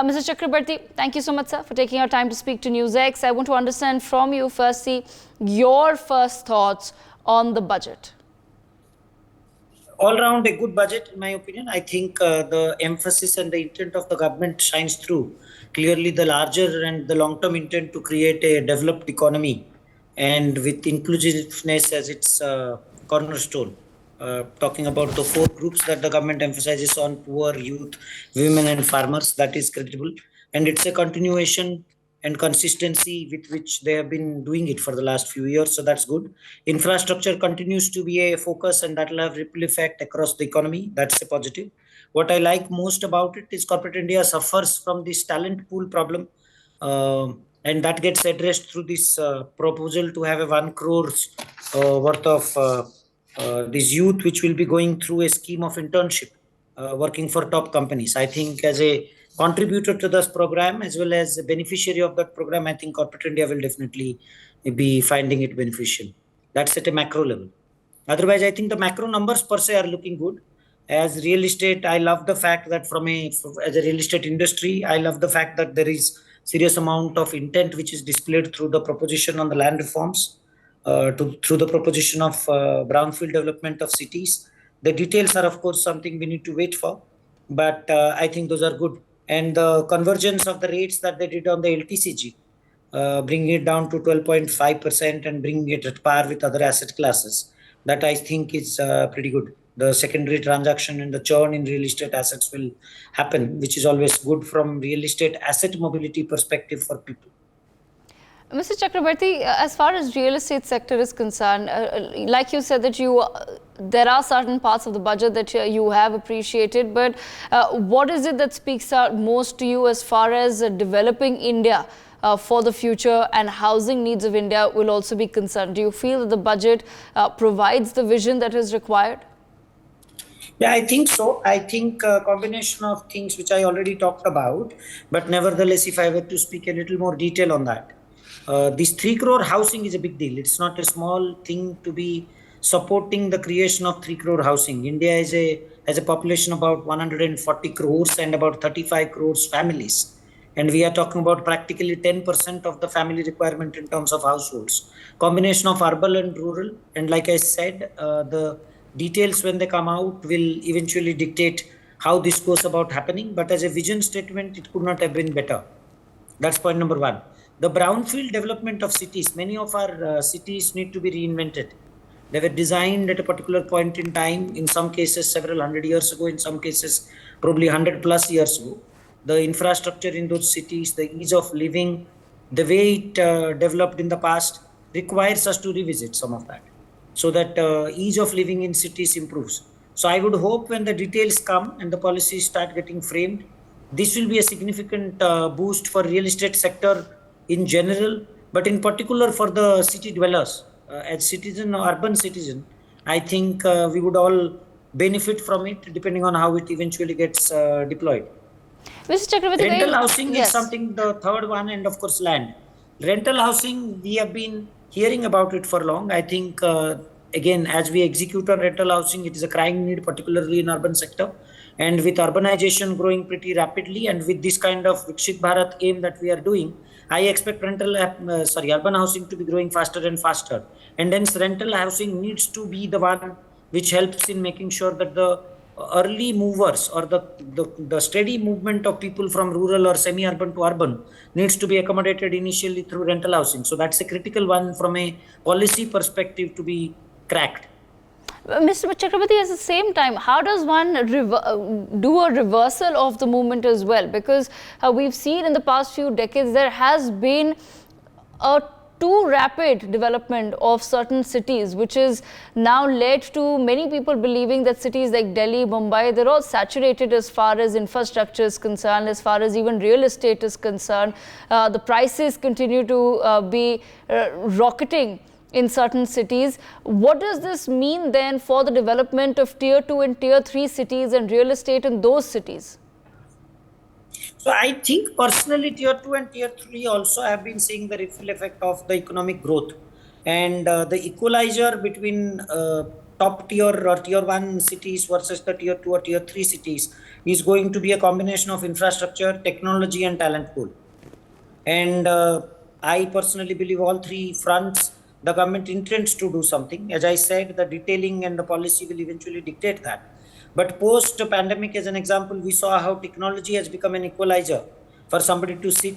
Mr. Chakrabarti, thank you so much, sir, for taking our time to speak to NewsX. I want to understand from you firstly your first thoughts on the budget. All round a good budget, in my opinion. I think the emphasis and the intent of the government shines through. Clearly, the larger and the long-term intent to create a developed economy and with inclusiveness as its cornerstone. Talking about the four groups that the government emphasizes on: poor, youth, women, and farmers, that is credible. And it's a continuation and consistency with which they have been doing it for the last few years. So that's good. Infrastructure continues to be a focus, and that will have ripple effect across the economy. That's a positive. What I like most about it is corporate India suffers from this talent pool problem. And that gets addressed through this proposal to have a 1 crores worth of this youth, which will be going through a scheme of internship, working for top companies. I think as a contributor to this program, as well as a beneficiary of that program, I think corporate India will definitely be finding it beneficial. That's at a macro level. Otherwise, I think the macro numbers per se are looking good. As real estate, I love the fact that as a real estate industry, I love the fact that there is serious amount of intent which is displayed through the proposition on the land reforms, through the proposition of brownfield development of cities. The details are, of course, something we need to wait for, but I think those are good. And the convergence of the rates that they did on the LTCG, bringing it down to 12.5% and bringing it at par with other asset classes, that I think is pretty good. The secondary transaction and the churn in real estate assets will happen, which is always good from real estate asset mobility perspective for people. Mr. Chakrabarti, as far as real estate sector is concerned, like you said that there are certain parts of the budget that you have appreciated, but what is it that speaks out most to you as far as developing India for the future and housing needs of India will also be concerned? Do you feel that the budget provides the vision that is required? Yeah, I think so. I think a combination of things which I already talked about, but nevertheless, if I were to speak a little more detail on that, this 3 crore housing is a big deal. It's not a small thing to be supporting the creation of 3 crore housing. India has a population about 140 crores and about 35 crores families. And we are talking about practically 10% of the family requirement in terms of households. Combination of urban and rural. And like I said, the details when they come out will eventually dictate how this goes about happening. But as a vision statement, it could not have been better. That's point number one. The brownfield development of cities, many of our cities need to be reinvented. They were designed at a particular point in time, in some cases several hundred years ago, in some cases probably 100 plus years ago. The infrastructure in those cities, the ease of living, the way it developed in the past requires us to revisit some of that, so that ease of living in cities improves. So I would hope when the details come and the policies start getting framed, this will be a significant boost for real estate sector in general, but in particular for the city dwellers. As citizen or urban citizen, I think we would all benefit from it depending on how it eventually gets deployed. Mr. Chakrabarti, rental housing is something, the third one, and of course land. Rental housing, we have been hearing about it for long. I think, again, as we execute on rental housing, it is a crying need, particularly in urban sector. And with urbanization growing pretty rapidly, and with this kind of Viksit Bharat aim that we are doing, I expect urban housing to be growing faster and faster. And hence rental housing needs to be the one which helps in making sure that the early movers or the steady movement of people from rural or semi-urban to urban needs to be accommodated initially through rental housing. So that's a critical one from a policy perspective to be cracked. Mr. Chakrabarti, at the same time, how does one do a reversal of the movement as well? Because we've seen in the past few decades there has been a too rapid development of certain cities, which is now led to many people believing that cities like Delhi, Mumbai, they're all saturated as far as infrastructure is concerned, as far as even real estate is concerned. The prices continue to be rocketing in certain cities. What does this mean then for the development of tier 2 and tier 3 cities and real estate in those cities? So I think personally tier 2 and tier 3 also have been seeing the ripple effect of the economic growth, and the equalizer between top tier or tier 1 cities versus the tier 2 or tier 3 cities is going to be a combination of infrastructure, technology, and talent pool. And I personally believe all three fronts the government intends to do something. As I said, the detailing and the policy will eventually dictate that. But post pandemic, as an example, we saw how technology has become an equalizer for somebody to sit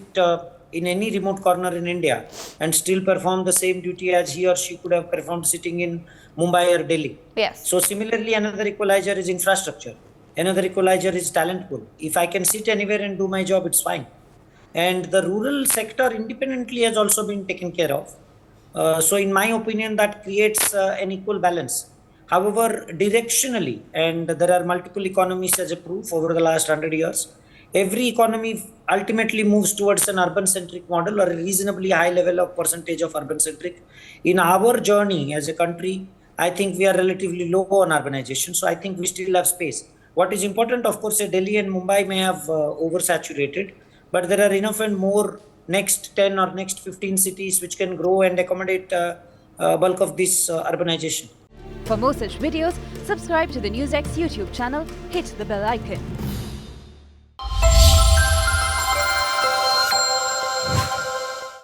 in any remote corner in India and still perform the same duty as he or she could have performed sitting in Mumbai or Delhi. Yes. So similarly, another equalizer is infrastructure. Another equalizer is talent pool. If I can sit anywhere and do my job, it's fine. And the rural sector independently has also been taken care of. So in my opinion, that creates an equal balance. However, directionally, and there are multiple economies as a proof over the last 100 years, every economy ultimately moves towards an urban-centric model or a reasonably high level of percentage of urban-centric. In our journey as a country, I think we are relatively low on urbanization. So I think we still have space. What is important, of course, Delhi and Mumbai may have oversaturated, but there are enough and more next 10 or next 15 cities which can grow and accommodate bulk of this urbanization. For more such videos, subscribe to the NewsX YouTube channel, hit the bell icon.